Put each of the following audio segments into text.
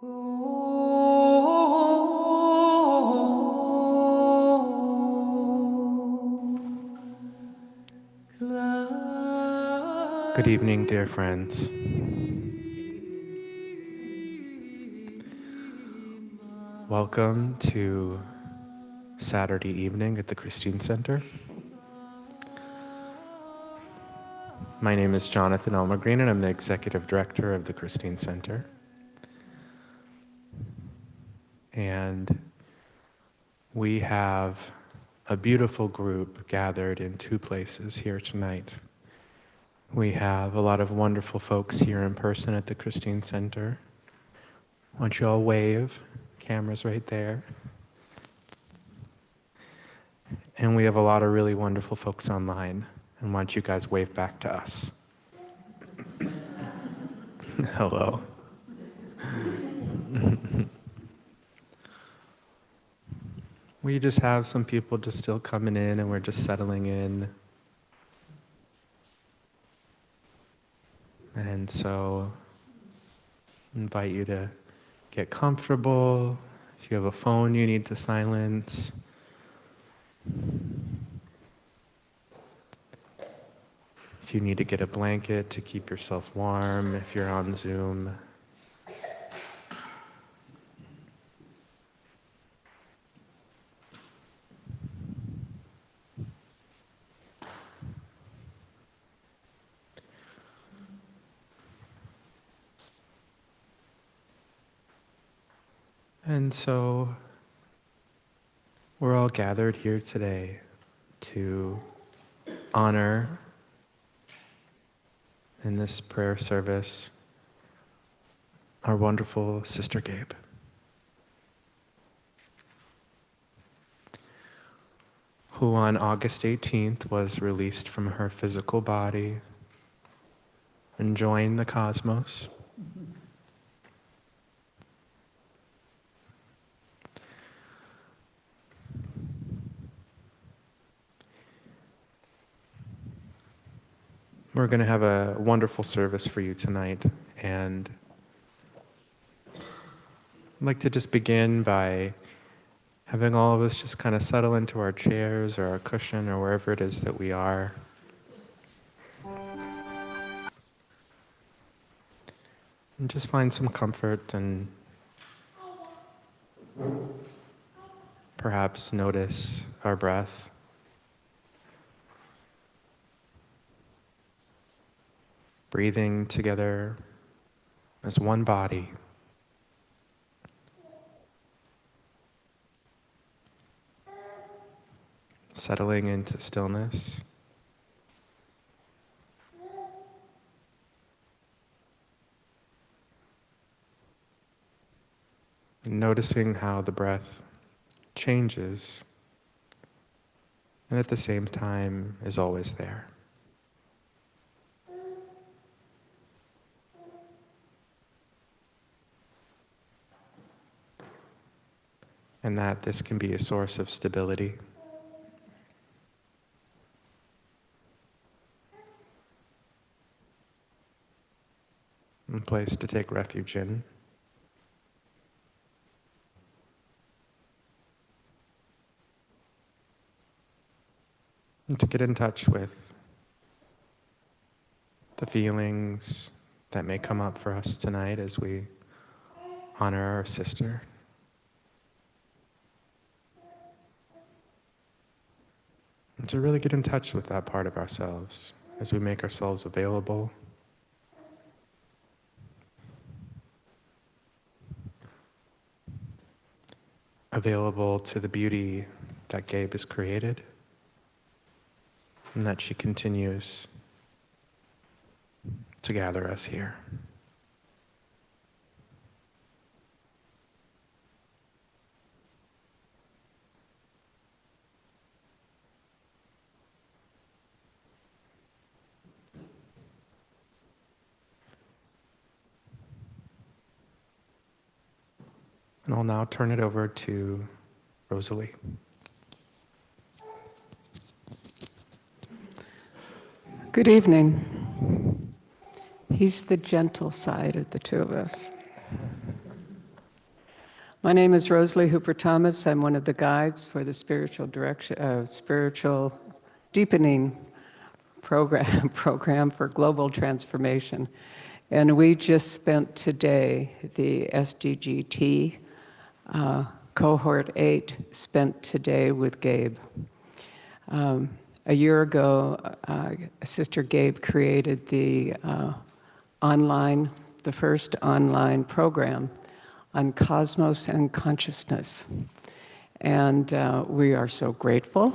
Good evening, dear friends. Welcome to Saturday evening at the Christine Center. My name is Jonathan Elmer-Green, and I'm the Executive Director of the Christine Center. And we have a beautiful group gathered in two places here tonight. We have a lot of wonderful folks here in person at the Christine Center. Why don't you all wave? Camera's right there. And we have a lot of really wonderful folks online. And why don't you guys wave back to us? Hello. We just have some people just still coming in, and we're just settling in. And so I invite you to get comfortable. If you have a phone you need to silence. If you need to get a blanket to keep yourself warm, if you're on Zoom. And so we're all gathered here today to honor in this prayer service our wonderful sister Gabe, who on August 18th was released from her physical body and joined the cosmos. We're going to have a wonderful service for you tonight, and I'd like to just begin by having all of us just kind of settle into our chairs or our cushion or wherever it is that we are. And just find some comfort and perhaps notice our breath. Breathing together as one body. Settling into stillness. And noticing how the breath changes and at the same time is always there. And that this can be a source of stability. A place to take refuge in. And to get in touch with the feelings that may come up for us tonight as we honor our sister. And to really get in touch with that part of ourselves as we make ourselves available. Available to the beauty that Gabe has created and that she continues to gather us here. And I'll now turn it over to Rosalie. Good evening. He's the gentle side of the two of us. My name is Rosalie Hooper-Thomas. I'm one of the guides for the spiritual deepening program for global transformation. And we just spent today, the SDGT cohort 8 spent today with Gabe. A year ago, Sister Gabe created the first online program on cosmos and consciousness. And we are so grateful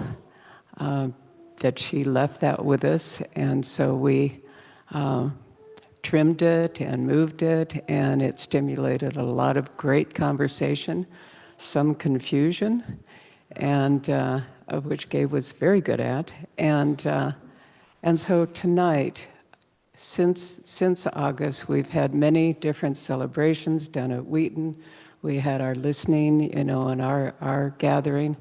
that she left that with us. And so we trimmed it and moved it, and it stimulated a lot of great conversation, some confusion, and of which Gabe was very good at. And so tonight, since August, we've had many different celebrations down at Wheaton. We had our listening, and our gathering,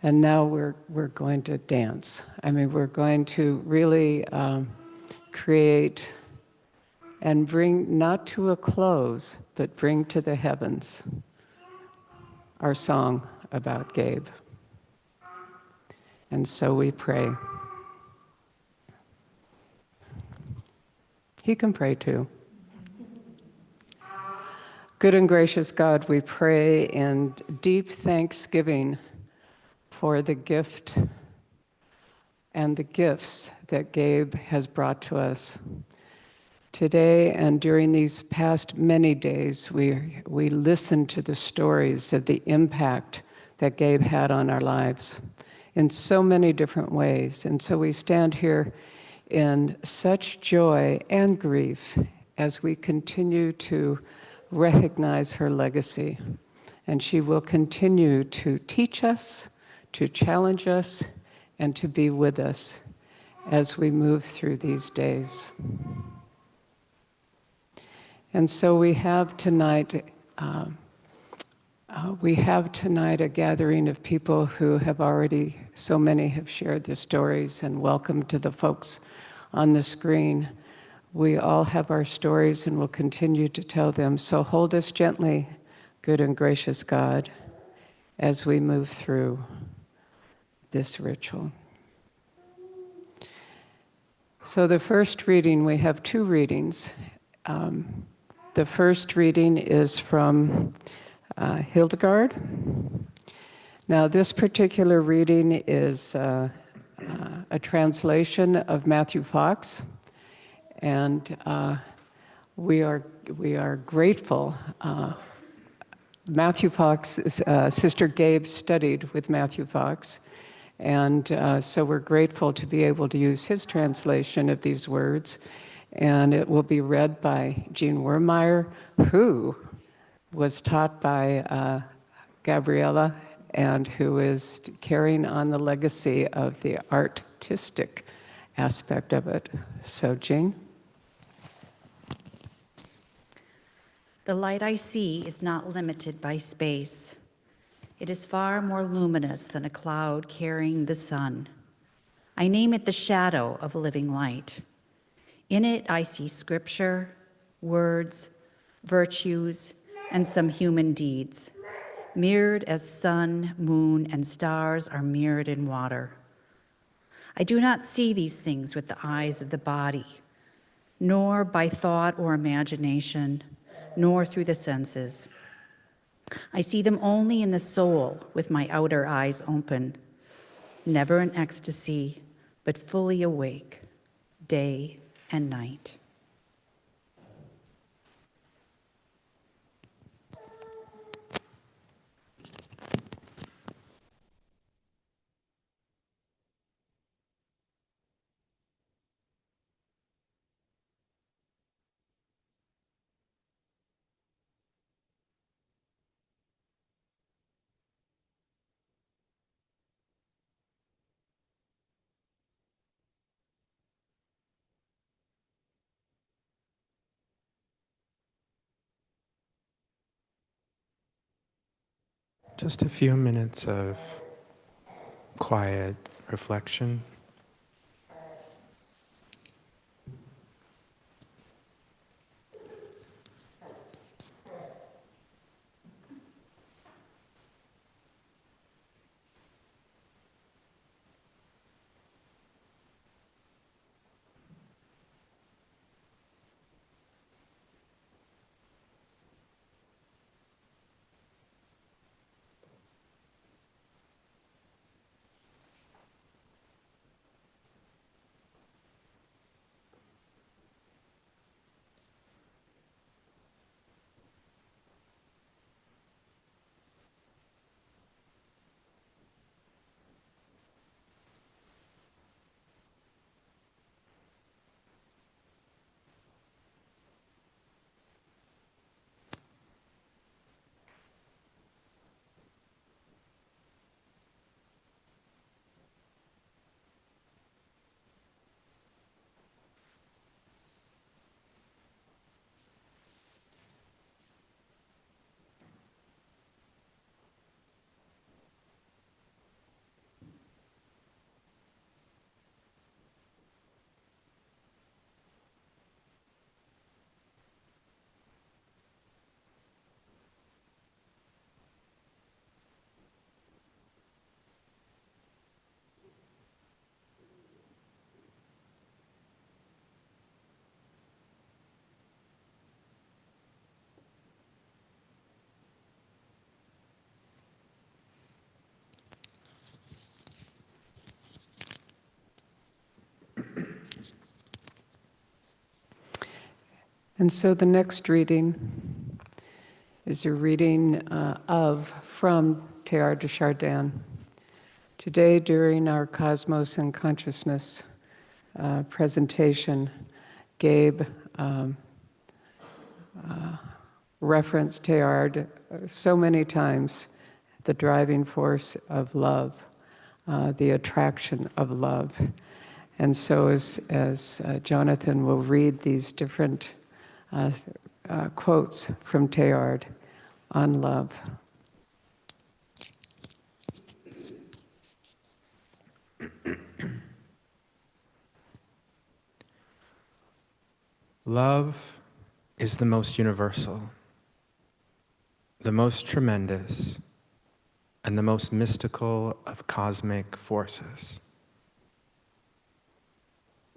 and now we're going to dance. I mean, we're going to really create and bring not to a close, but bring to the heavens our song about Gabe. And so we pray. He can pray too. Good and gracious God, we pray in deep thanksgiving for the gift and the gifts that Gabe has brought to us. Today and during these past many days, we listened to the stories of the impact that Gabe had on our lives in so many different ways. And so we stand here in such joy and grief as we continue to recognize her legacy. And she will continue to teach us, to challenge us, and to be with us as we move through these days. And so we have tonight a gathering of people who have already, so many have shared their stories, and welcome to the folks on the screen. We all have our stories and will continue to tell them. So hold us gently, good and gracious God, as we move through this ritual. So the first reading, we have two readings. The first reading is from Hildegard. Now, this particular reading is a translation of Matthew Fox, and we are grateful. Matthew Fox, Sister Gabe studied with Matthew Fox, and so we're grateful to be able to use his translation of these words, and it will be read by Jean Wermeyer, who was taught by Gabriella, and who is carrying on the legacy of the artistic aspect of it. So, Jean? The light I see is not limited by space. It is far more luminous than a cloud carrying the sun. I name it the shadow of living light. In it, I see scripture, words, virtues, and some human deeds, mirrored as sun, moon, and stars are mirrored in water. I do not see these things with the eyes of the body, nor by thought or imagination, nor through the senses. I see them only in the soul with my outer eyes open, never in ecstasy, but fully awake, day and night. Just a few minutes of quiet reflection. And so the next reading is a reading from Teilhard de Chardin. Today, during our Cosmos and Consciousness presentation, Gabe referenced Teilhard so many times, the driving force of love, the attraction of love. And so as Jonathan will read these different quotes from Teilhard on love. Love is the most universal, the most tremendous, and the most mystical of cosmic forces.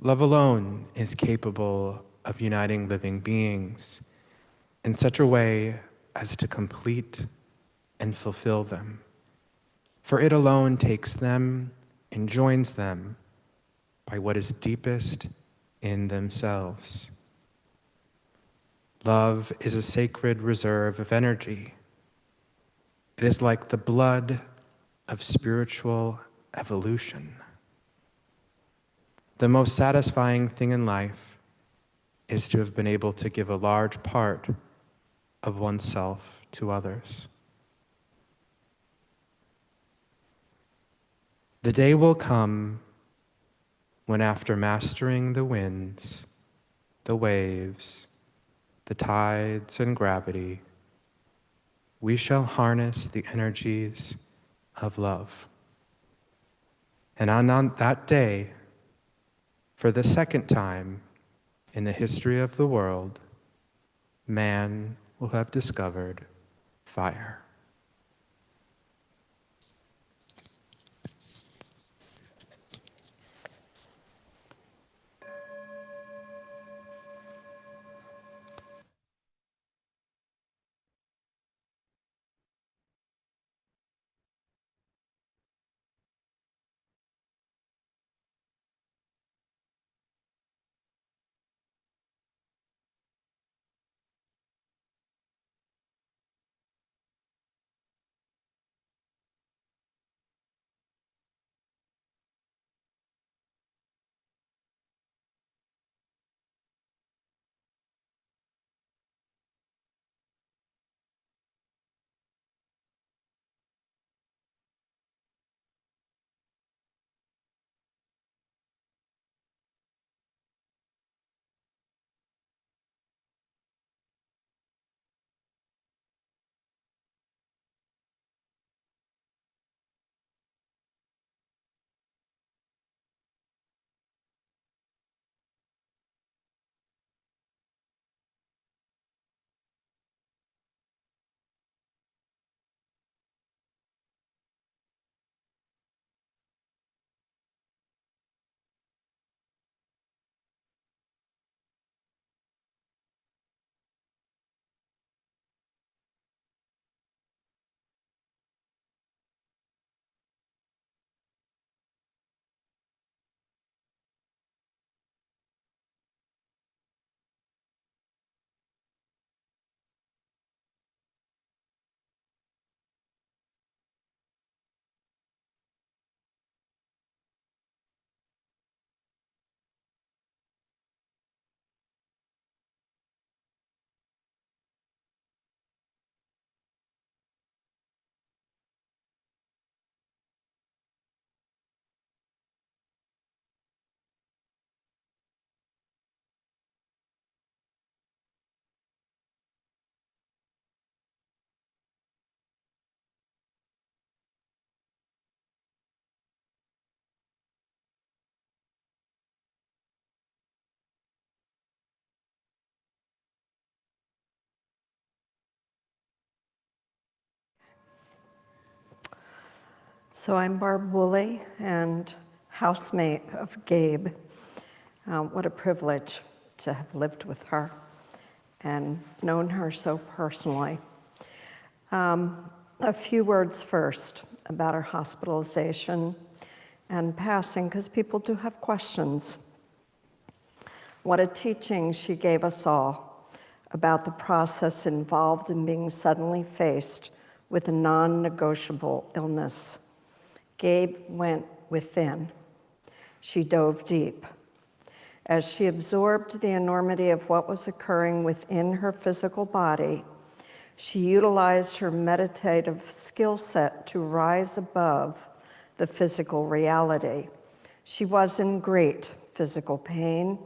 Love alone is capable of uniting living beings in such a way as to complete and fulfill them. For it alone takes them and joins them by what is deepest in themselves. Love is a sacred reserve of energy. It is like the blood of spiritual evolution. The most satisfying thing in life is to have been able to give a large part of oneself to others. The day will come when, after mastering the winds, the waves, the tides, and gravity, we shall harness the energies of love. And on that day, for the second time in the history of the world, man will have discovered fire. So I'm Barb Woolley and housemate of Gabe. What a privilege to have lived with her and known her so personally. A few words first about her hospitalization and passing, because people do have questions. What a teaching she gave us all. about the process involved in being suddenly faced with a non-negotiable illness. Gabe went within. She dove deep. As she absorbed the enormity of what was occurring within her physical body, she utilized her meditative skill set to rise above the physical reality. She was in great physical pain,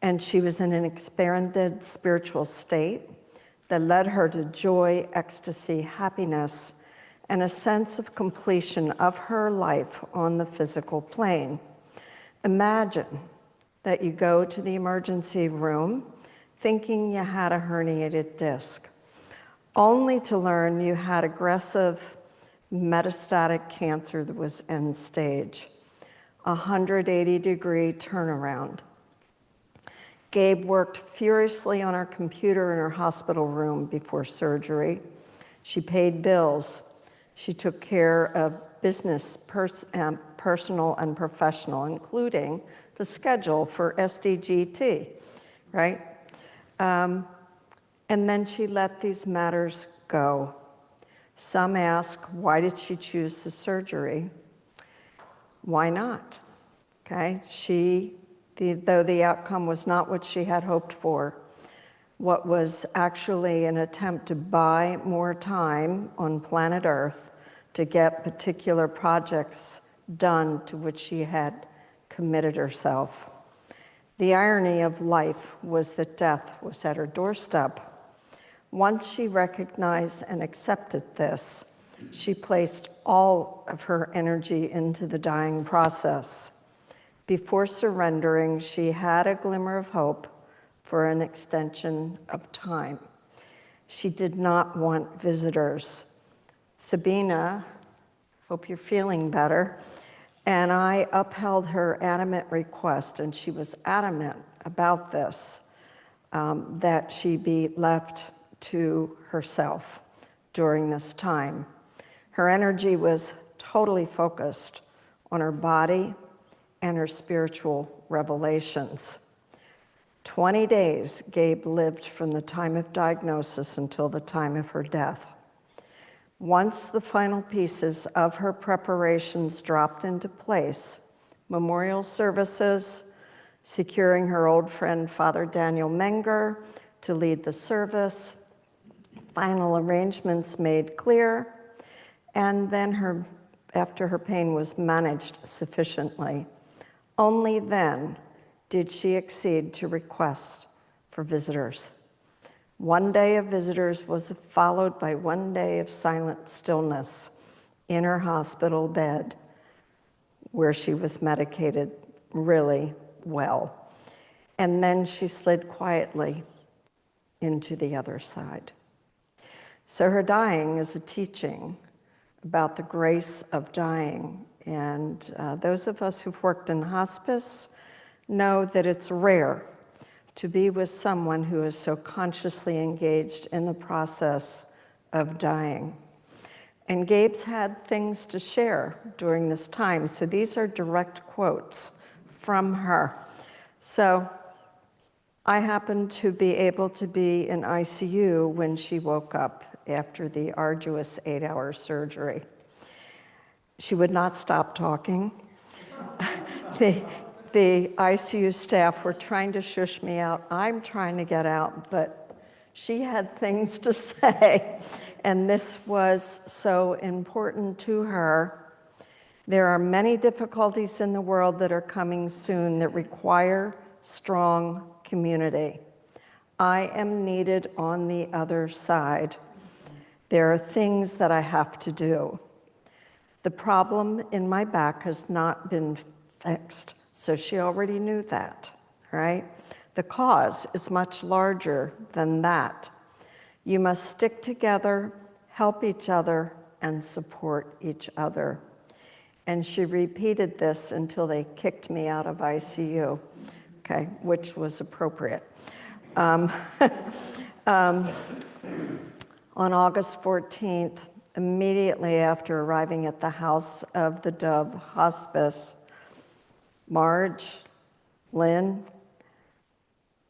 and she was in an expanded spiritual state that led her to joy, ecstasy, happiness, and a sense of completion of her life on the physical plane. Imagine that you go to the emergency room thinking you had a herniated disc, only to learn you had aggressive metastatic cancer that was end stage, a 180-degree turnaround. Gabe worked furiously on her computer in her hospital room before surgery. She paid bills. She took care of business, personal and professional, including the schedule for SDGT, right? And then she let these matters go. Some ask, why did she choose the surgery? Why not? Okay, though the outcome was not what she had hoped for, what was actually an attempt to buy more time on planet Earth to get particular projects done to which she had committed herself. The irony of life was that death was at her doorstep. Once she recognized and accepted this, she placed all of her energy into the dying process. Before surrendering, she had a glimmer of hope for an extension of time. She did not want visitors. Sabina, hope you're feeling better, and I upheld her adamant request, and she was adamant about this, that she be left to herself during this time. Her energy was totally focused on her body and her spiritual revelations. 20 days Gabe lived from the time of diagnosis until the time of her death. Once the final pieces of her preparations dropped into place, memorial services, securing her old friend Father Daniel Menger to lead the service, final arrangements made clear, and then after her pain was managed sufficiently, only then did she accede to requests for visitors. One day of visitors was followed by one day of silent stillness in her hospital bed, where she was medicated really well. And then she slid quietly into the other side. So her dying is a teaching about the grace of dying. And those of us who've worked in hospice know that it's rare to be with someone who is so consciously engaged in the process of dying. And Gabe's had things to share during this time, so these are direct quotes from her. So I happened to be able to be in ICU when she woke up after the arduous 8-hour surgery. She would not stop talking. The ICU staff were trying to shush me out. I'm trying to get out, but she had things to say, and this was so important to her. There are many difficulties in the world that are coming soon that require strong community. I am needed on the other side. There are things that I have to do. The problem in my back has not been fixed, so she already knew that, right? The cause is much larger than that. You must stick together, help each other, and support each other. And she repeated this until they kicked me out of ICU, okay, which was appropriate. On August 14th, immediately after arriving at the House of the Dove Hospice, Marge, Lynn,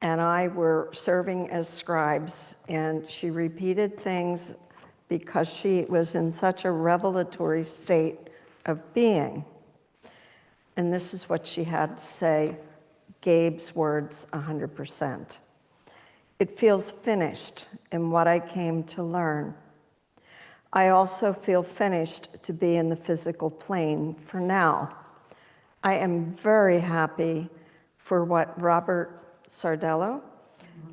and I were serving as scribes, and she repeated things because she was in such a revelatory state of being. And this is what she had to say, Gabe's words 100%. It feels finished in what I came to learn. I also feel finished to be in the physical plane for now. I am very happy for what Robert Sardello,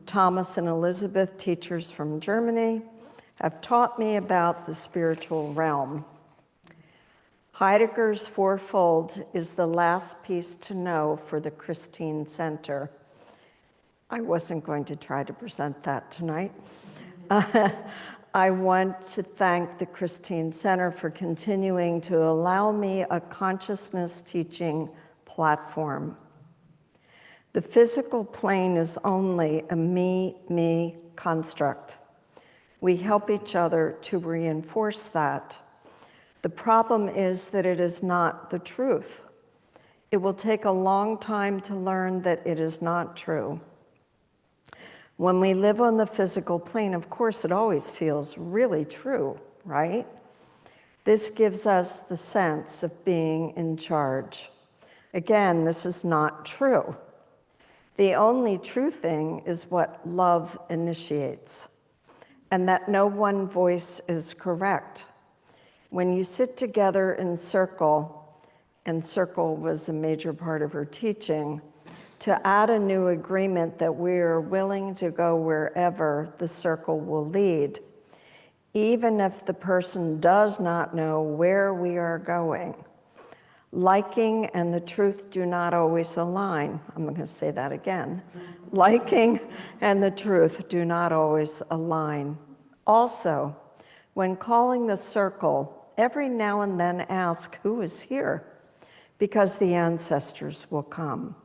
Thomas and Elizabeth, teachers from Germany, have taught me about the spiritual realm. Heidegger's Fourfold is the last piece to know for the Christine Center. I wasn't going to try to present that tonight. I want to thank the Christine Center for continuing to allow me a consciousness teaching platform. The physical plane is only a me construct. We help each other to reinforce that. The problem is that it is not the truth. It will take a long time to learn that it is not true. When we live on the physical plane, of course, it always feels really true, right? This gives us the sense of being in charge. Again, this is not true. The only true thing is what love initiates, and that no one voice is correct. When you sit together in circle, and circle was a major part of her teaching, to add a new agreement that we are willing to go wherever the circle will lead, even if the person does not know where we are going. Liking and the truth do not always align. I'm going to say that again. Liking and the truth do not always align. Also, when calling the circle, every now and then ask, who is here? Because the ancestors will come.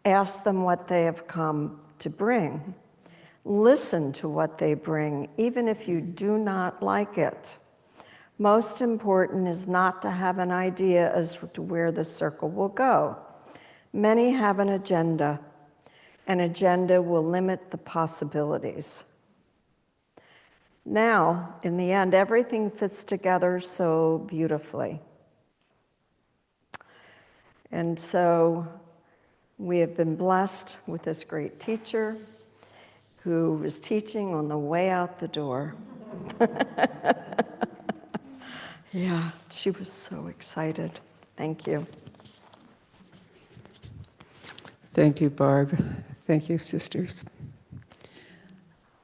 Ask them what they have come to bring. Listen to what they bring, even if you do not like it. Most important is not to have an idea as to where the circle will go. Many have an agenda. An agenda will limit the possibilities. Now, in the end, everything fits together so beautifully. And so we have been blessed with this great teacher who was teaching on the way out the door. Yeah, she was so excited. Thank you. Thank you, Barb. Thank you, sisters,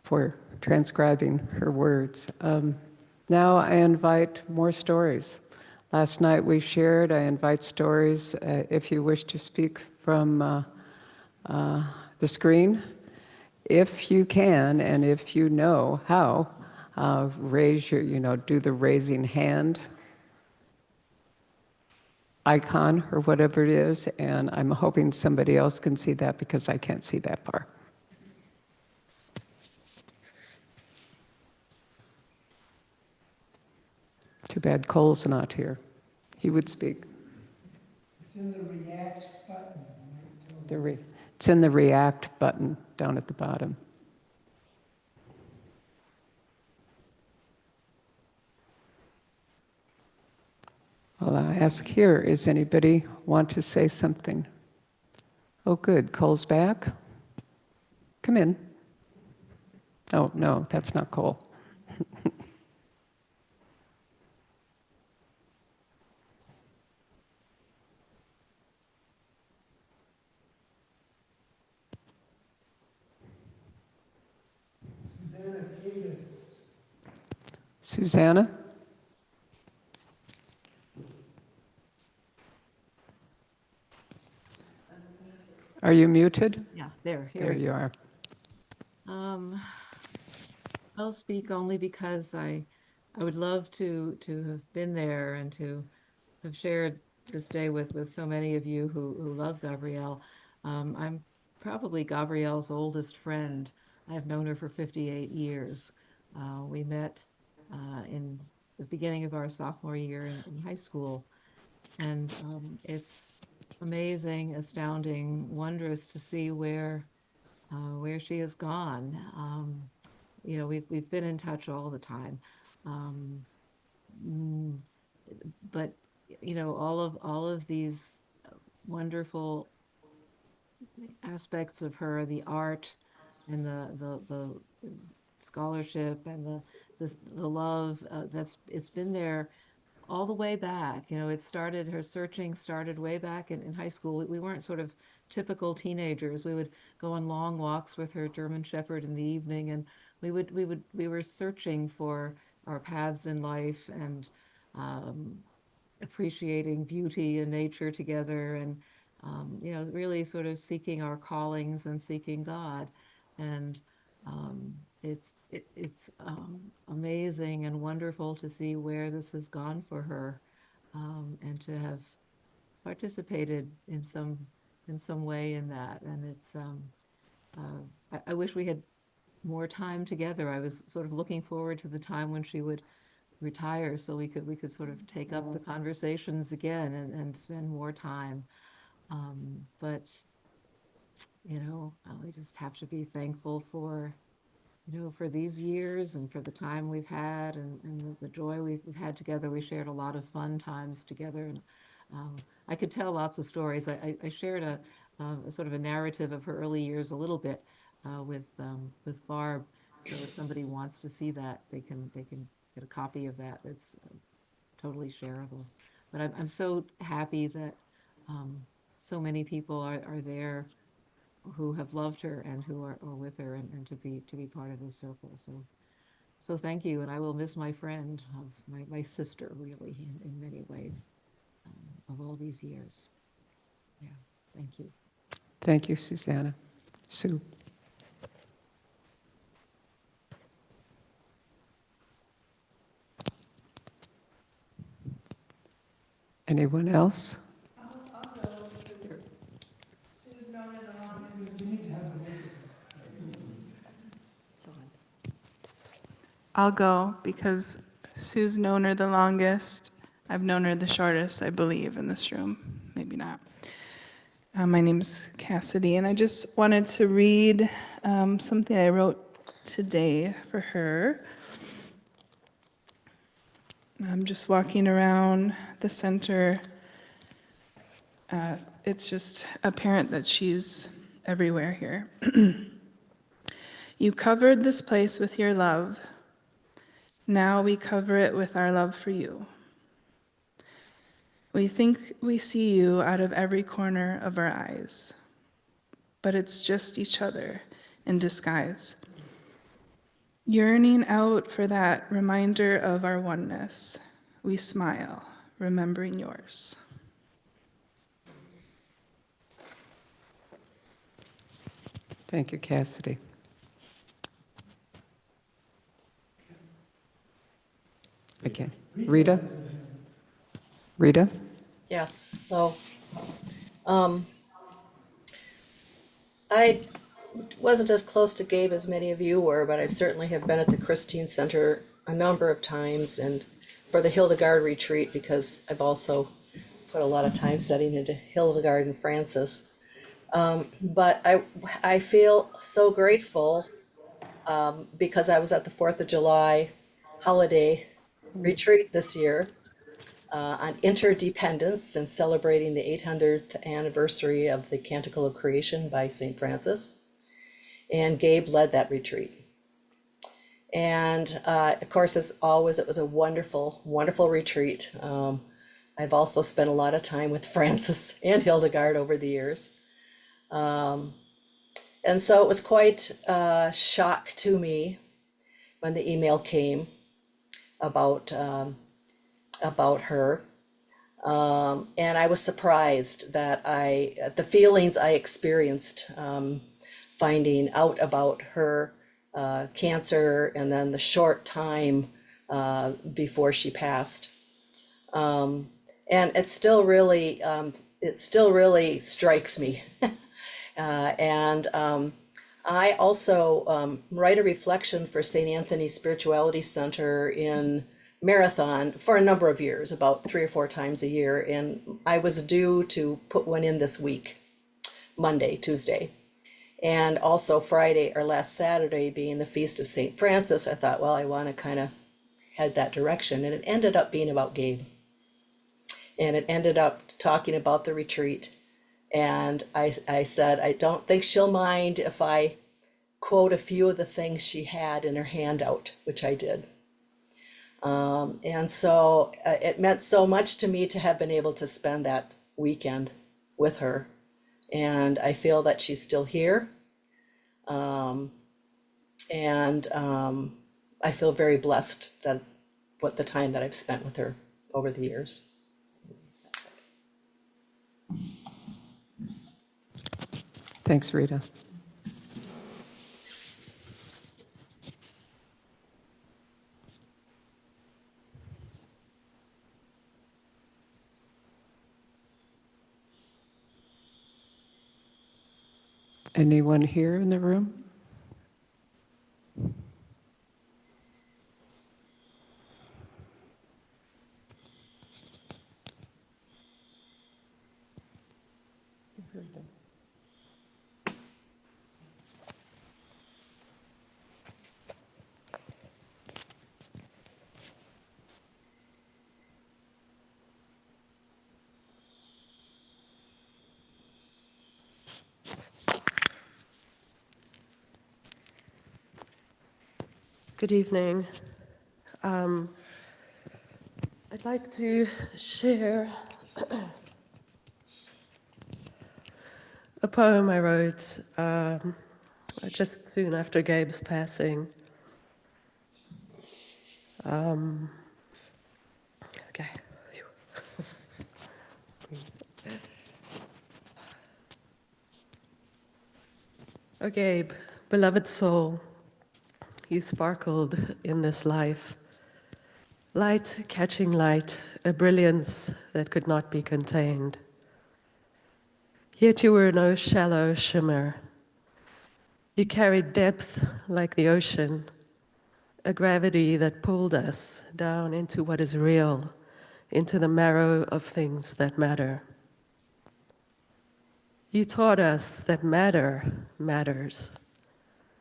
for transcribing her words. Now I invite more stories. Last night we shared. I invite stories. If you wish to speak from the screen, if you can, and if you know how, raise your, do the raising hand icon or whatever it is, and I'm hoping somebody else can see that because I can't see that far. Too bad Cole's not here. He would speak. It's in the React button. It's in the React button down at the bottom. Well, I ask here, is anybody want to say something? Oh, good. Cole's back. Come in. Oh, no, that's not Cole. Susanna? Are you muted? Yeah, there. Here There we you are. I'll speak only because I would love to have been there and to have shared this day with so many of you who love Gabrielle. I'm probably Gabrielle's oldest friend. I've known her for 58 years. We met in the beginning of our sophomore year in high school. And it's amazing, astounding, wondrous to see where where she has gone. You know, we've been in touch all the time. Um, mm, but you know, all of these wonderful aspects of her, the art and the scholarship and the love, it's been there all the way back. You know, her searching started way back in high school. We weren't sort of typical teenagers. We would go on long walks with her German Shepherd in the evening, and we were searching for our paths in life, and um, appreciating beauty and nature together, and you know, really sort of seeking our callings and seeking God. And it's amazing and wonderful to see where this has gone for her, and to have participated in some way in that. And I wish we had more time together. I was sort of looking forward to the time when she would retire, so we could sort of take up the conversations again and spend more time. But you know, we just have to be thankful for, you know, for these years and for the time we've had, and the joy we've had together. We shared a lot of fun times together, and I could tell lots of stories. I shared a sort of a narrative of her early years a little bit with Barb. So if somebody wants to see that, they can get a copy of that. It's totally shareable. But I'm so happy that so many people are there who have loved her and who are with her, and to be part of this circle. So thank you, and I will miss my friend, of my sister, really, in many ways, of all these years. Yeah, thank you. Thank you, Susanna. Sue. Anyone else? I'll go because Sue's known her the longest. I've known her the shortest, I believe, in this room. Maybe not. My name's Cassidy, and I just wanted to read something I wrote today for her. I'm just walking around the center. It's just apparent that she's everywhere here. You covered this place with your love. Now we cover it with our love for you. We think we see you out of every corner of our eyes, but it's just each other in disguise. Yearning out for that reminder of our oneness, we smile, remembering yours. Thank you, Cassidy. Again, Rita? Rita? Yes, so, I wasn't as close to Gabe as many of you were, but I certainly have been at the Christine Center a number of times, and for the Hildegard retreat, because I've also put a lot of time studying into Hildegard and Francis. But I feel so grateful, because I was at the 4th of July holiday retreat this year, on interdependence and celebrating the 800th anniversary of the Canticle of Creation by St. Francis. And Gabe led that retreat. And of course, as always, it was a wonderful, wonderful retreat. I've also spent a lot of time with Francis and Hildegard over the years. And so it was quite a shock to me when the email came about her. And I was surprised that the feelings I experienced finding out about her cancer, and then the short time before she passed. And it still really strikes me. And I also write a reflection for St. Anthony's Spirituality Center in Marathon for a number of years, about 3 or 4 times a year. And I was due to put one in this week, Tuesday. And also Friday or last Saturday being the Feast of St. Francis, I thought, well, I want to kind of head that direction. And it ended up being about Gabe. And it ended up talking about the retreat. And I said, I don't think she'll mind if I quote a few of the things she had in her handout, which I did. And so it meant so much to me to have been able to spend that weekend with her. And I feel that she's still here. I feel very blessed that what the time that I've spent with her over the years. That's it. Thanks, Rita. Anyone here in the room? Good evening. I'd like to share a poem I wrote just soon after Gabe's passing. Okay. Oh, Gabe, beloved soul, you sparkled in this life. Light catching light, a brilliance that could not be contained. Yet you were no shallow shimmer. You carried depth like the ocean, a gravity that pulled us down into what is real, into the marrow of things that matter. You taught us that matter matters,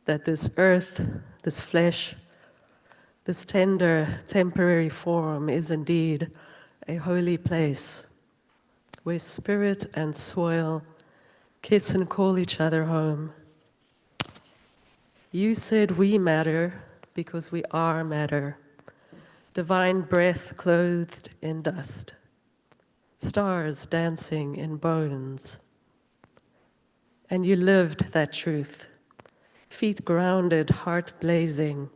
that this earth, this flesh, this tender, temporary form is indeed a holy place where spirit and soil kiss and call each other home. You said we matter because we are matter, divine breath clothed in dust, stars dancing in bones. And you lived that truth, feet grounded, heart blazing,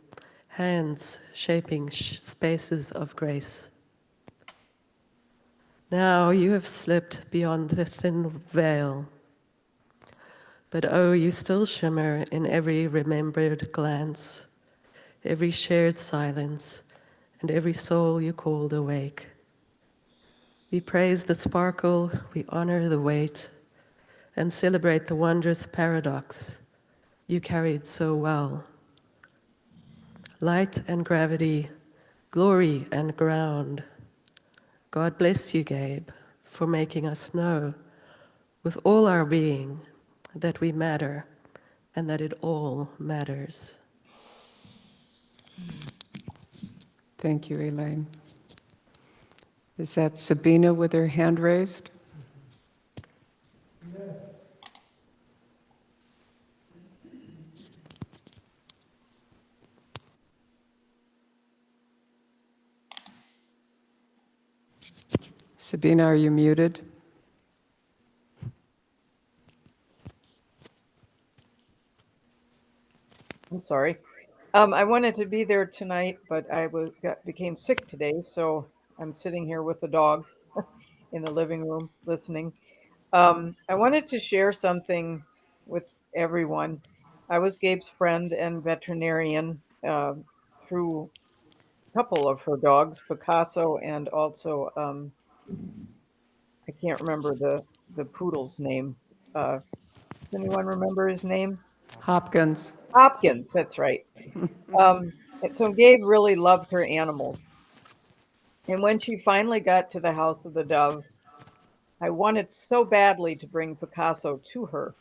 hands shaping spaces of grace. Now you have slipped beyond the thin veil, but oh, you still shimmer in every remembered glance, every shared silence, and every soul you called awake. We praise the sparkle, we honor the weight, and celebrate the wondrous paradox you carried so well. Light and gravity, glory and ground. God bless you, Gabe, for making us know with all our being that we matter and that it all matters. Thank you, Elaine. Is that Sabina with her hand raised? Sabina, are you muted? I'm sorry. I wanted to be there tonight, but became sick today, so I'm sitting here with the dog in the living room listening. I wanted to share something with everyone. I was Gabe's friend and veterinarian through a couple of her dogs, Picasso and also I can't remember the poodle's name. Does anyone remember his name? Hopkins. Hopkins, that's right. And so Gabe really loved her animals. And when she finally got to the House of the Dove, I wanted so badly to bring Picasso to her.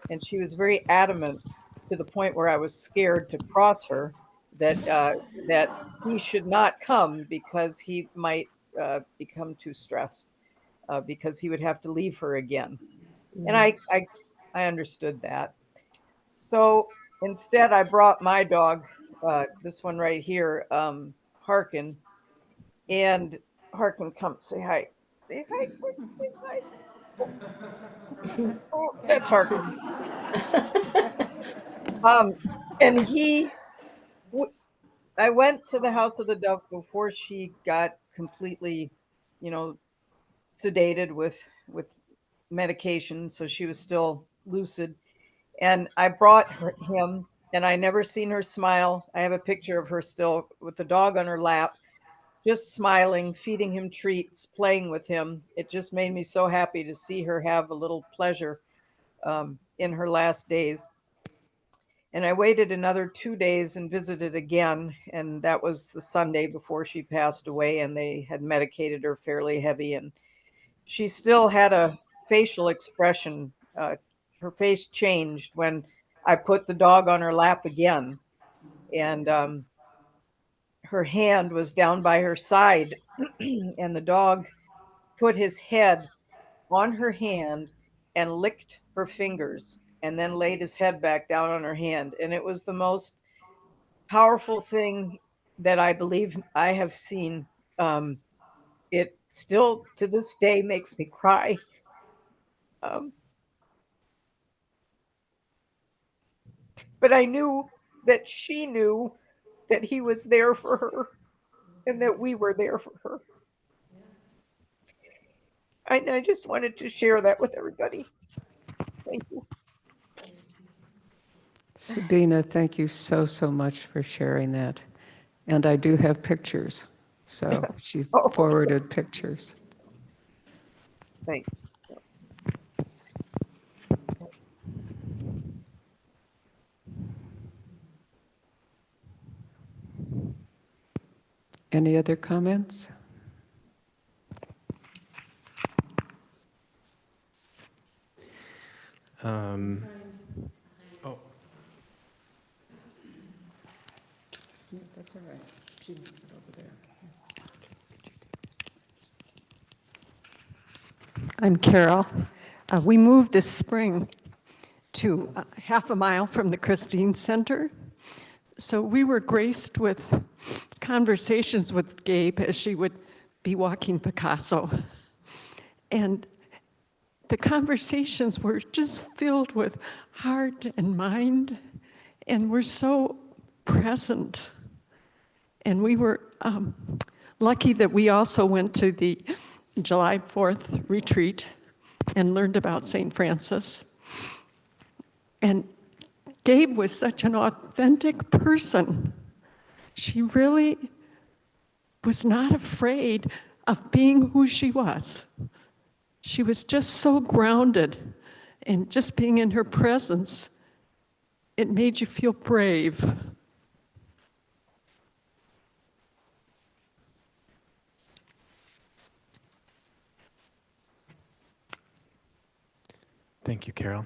and she was very adamant to the point where I was scared to cross her, that he should not come because he might become too stressed, because he would have to leave her again. And I understood that. So instead, I brought my dog, this one right here, Harkin, and Harkin, come say hi. Say hi, quick, say hi. Oh, that's Harkin. Um, and I went to the House of the Dove before she got completely, you know, sedated with medication, so she was still lucid. And I brought him, and I never seen her smile. I have a picture of her still with the dog on her lap, just smiling, feeding him treats, playing with him. It just made me so happy to see her have a little pleasure in her last days. And I waited another 2 days and visited again. And that was the Sunday before she passed away. And they had medicated her fairly heavy. And she still had a facial expression. Her face changed when I put the dog on her lap again. And her hand was down by her side. And the dog put his head on her hand and licked her fingers and then laid his head back down on her hand. And it was the most powerful thing that I believe I have seen. It still to this day makes me cry. But I knew that she knew that he was there for her and that we were there for her. I just wanted to share that with everybody. Thank you. Sabina, thank you so, so much for sharing that. And I do have pictures, so she Oh, forwarded pictures. thanks. Any other comments? Oh, That's all right. She moves it over there. I'm Carol. We moved this spring to half a mile from the Christine Center. So we were graced with conversations with Gabe as she would be walking Picasso. And the conversations were just filled with heart and mind, and were so present. And we were lucky that we also went to the July 4th retreat and learned about St. Francis. And Gabe was such an authentic person. She really was not afraid of being who she was. She was just so grounded, and just being in her presence, it made you feel brave. thank you, Carol.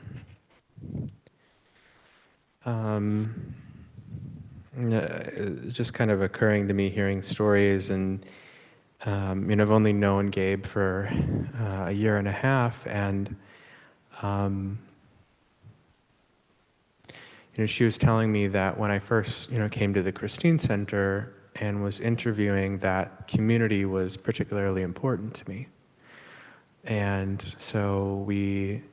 It's just kind of occurring to me hearing stories, and I've only known Gabe for a year and a half, and she was telling me that when I first came to the Christine Center and was interviewing, that community was particularly important to me. And so we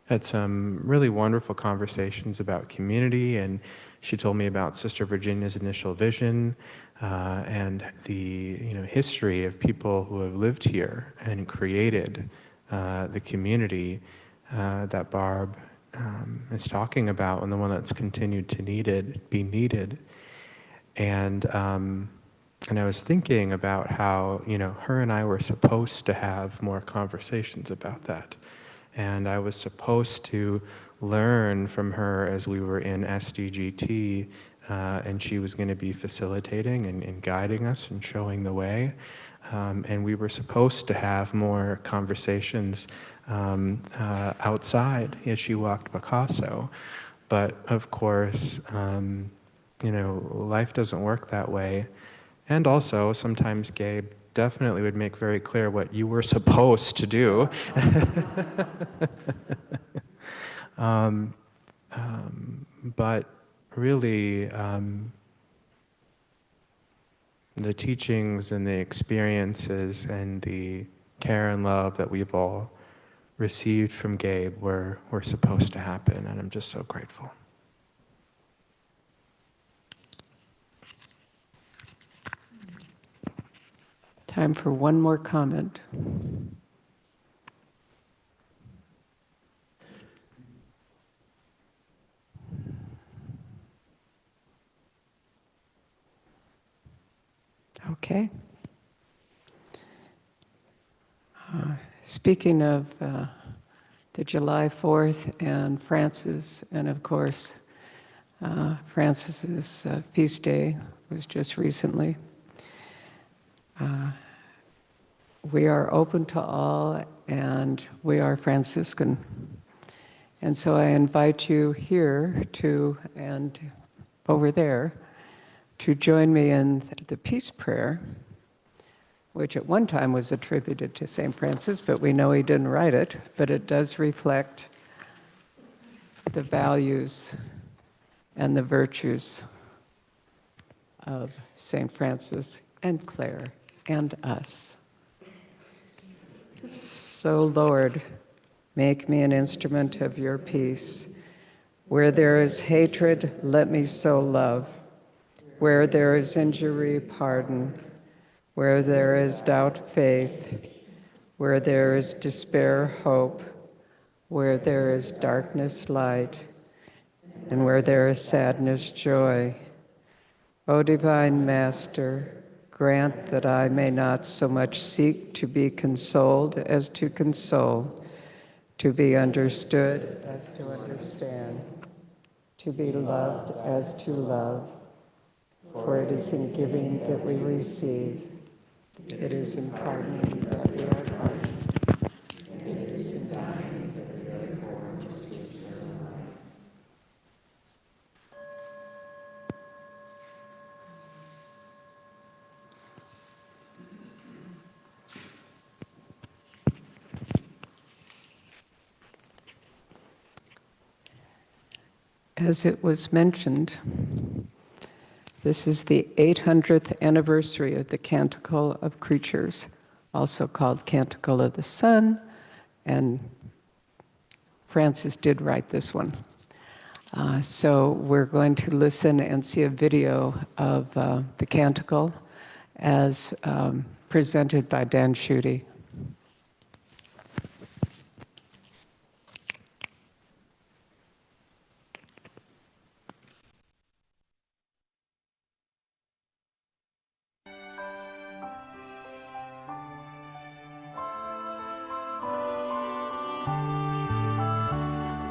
had some really wonderful conversations about community, and she told me about Sister Virginia's initial vision and the history of people who have lived here and created the community that Barb is talking about, and the one that's continued to be needed. And I was thinking about how her and I were supposed to have more conversations about that. And I was supposed to learn from her as we were in SDGT, and she was going to be facilitating and guiding us and showing the way. And we were supposed to have more conversations outside as she walked Picasso. But of course, life doesn't work that way. And also, sometimes Gabe definitely would make very clear what you were supposed to do. But really, the teachings and the experiences and the care and love that we've all received from Gabe were supposed to happen, and I'm just so grateful. Time for one more comment. Okay. Speaking of the July 4th and Francis, and of course, Francis's feast day was just recently. We are open to all, and we are Franciscan. And so I invite you here and over there to join me in the peace prayer, which at one time was attributed to St. Francis, but we know he didn't write it, but it does reflect the values and the virtues of St. Francis and Clare and us. So, Lord, make me an instrument of your peace. Where there is hatred, let me sow love. Where there is injury, pardon. Where there is doubt, faith. Where there is despair, hope. Where there is darkness, light. And where there is sadness, joy. O divine Master, grant that I may not so much seek to be consoled as to console, to be understood as to understand, to be loved as to love. For it is in giving that we receive, it is in pardoning that we are pardoned, it is in dying that we are born to eternal life. As it was mentioned, this is the 800th anniversary of the Canticle of Creatures, also called Canticle of the Sun, and Francis did write this one. So we're going to listen and see a video of the Canticle as presented by Dan Schutte.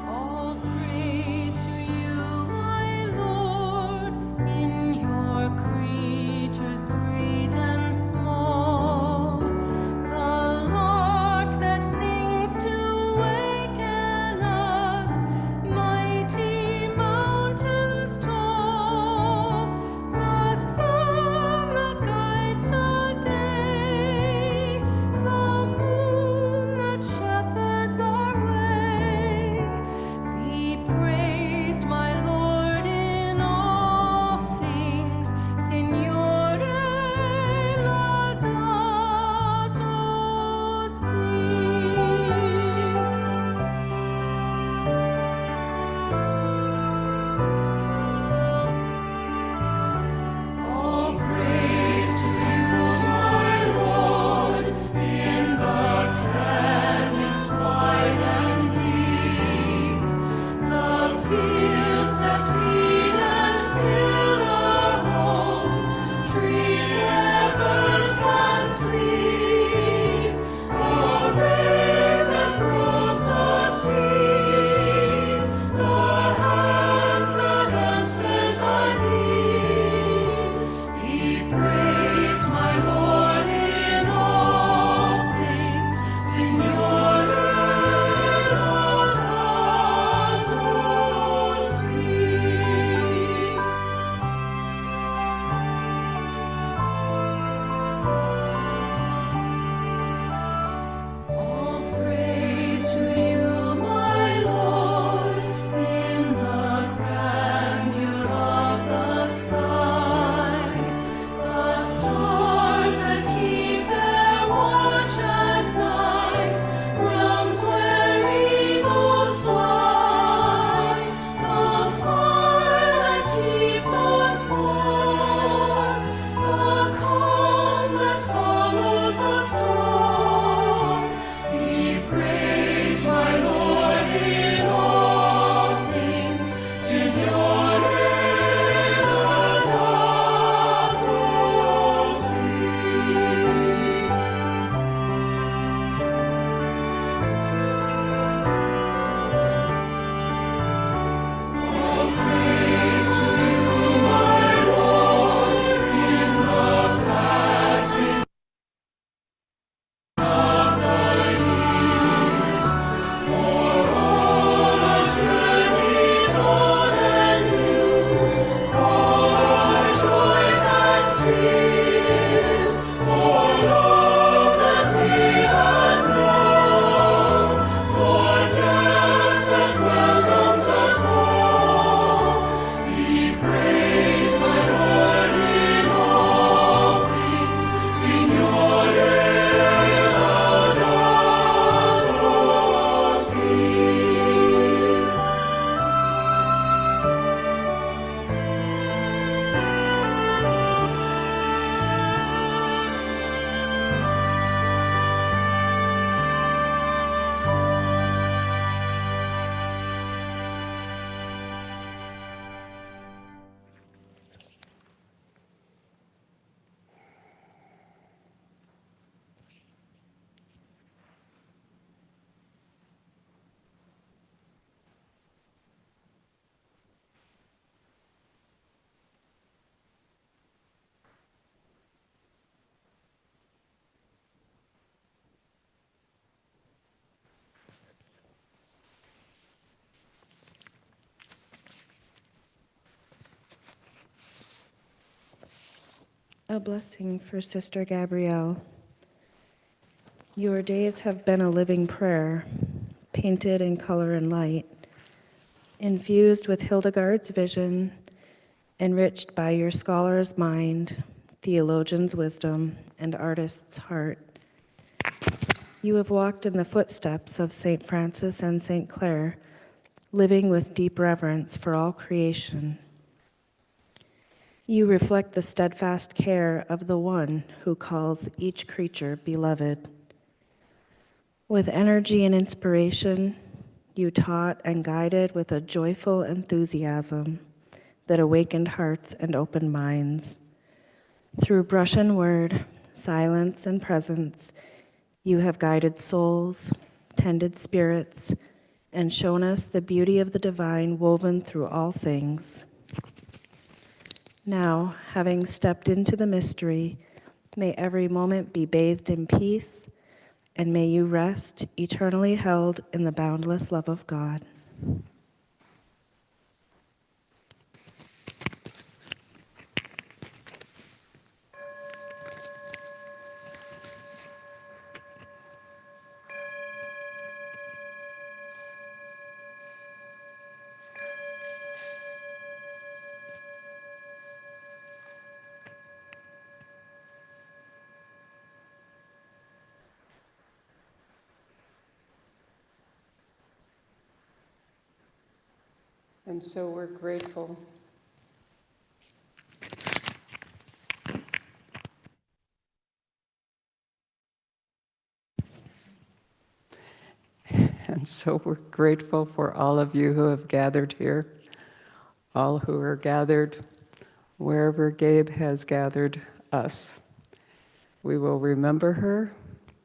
All praise to you, my Lord, in your creatures great and small. The A blessing for Sister Gabrielle. Your days have been a living prayer, painted in color and light, infused with Hildegard's vision, enriched by your scholar's mind, theologian's wisdom, and artist's heart. You have walked in the footsteps of St. Francis and St. Clare, living with deep reverence for all creation. You reflect the steadfast care of the one who calls each creature beloved. With energy and inspiration, you taught and guided with a joyful enthusiasm that awakened hearts and opened minds. Through brush and word, silence and presence, you have guided souls, tended spirits, and shown us the beauty of the divine woven through all things. Now, having stepped into the mystery, may every moment be bathed in peace, and may you rest eternally held in the boundless love of God. And so we're grateful. And so we're grateful for all of you who have gathered here, all who are gathered wherever Gabe has gathered us. We will remember her.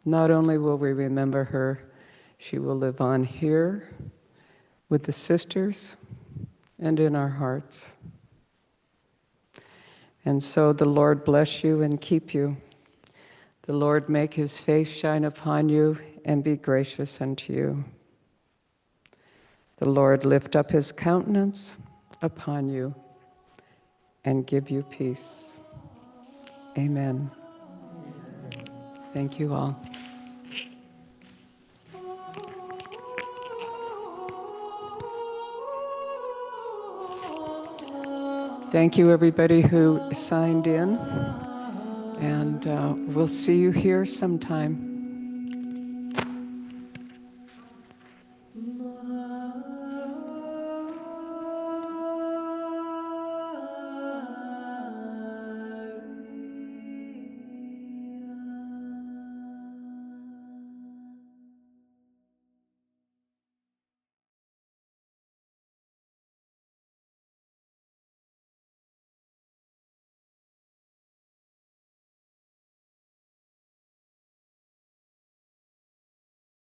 Not only will we remember her, she will live on here with the sisters and in our hearts. And so the Lord bless you and keep you. The Lord make his face shine upon you and be gracious unto you. The Lord lift up his countenance upon you and give you peace. Amen. Thank you all. Thank you, everybody who signed in, and we'll see you here sometime.